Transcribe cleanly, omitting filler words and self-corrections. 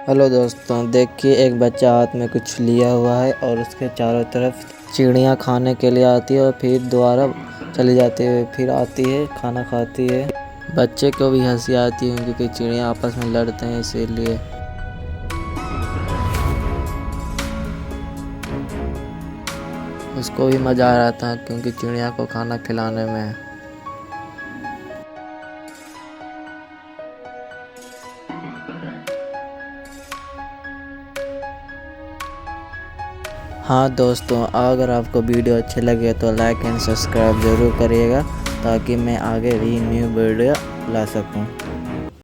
Hello दोस्तों, देखिए एक बच्चा हाथ में कुछ लिया हुआ है और उसके चारों तरफ चिड़ियाँ खाने के लिए आती है और फिर दोबारा चली जाती है, फिर आती है खाना खाती है। बच्चे को भी हंसी आती है क्योंकि चिड़ियाँ आपस में लड़ते हैं, इसीलिए उसको भी मज़ा आ रहा था क्योंकि चिड़िया को खाना खिलाने में। हाँ दोस्तों, अगर आपको वीडियो अच्छे लगे तो लाइक एंड सब्सक्राइब ज़रूर करिएगा ताकि मैं आगे भी न्यू वीडियो ला सकूँ।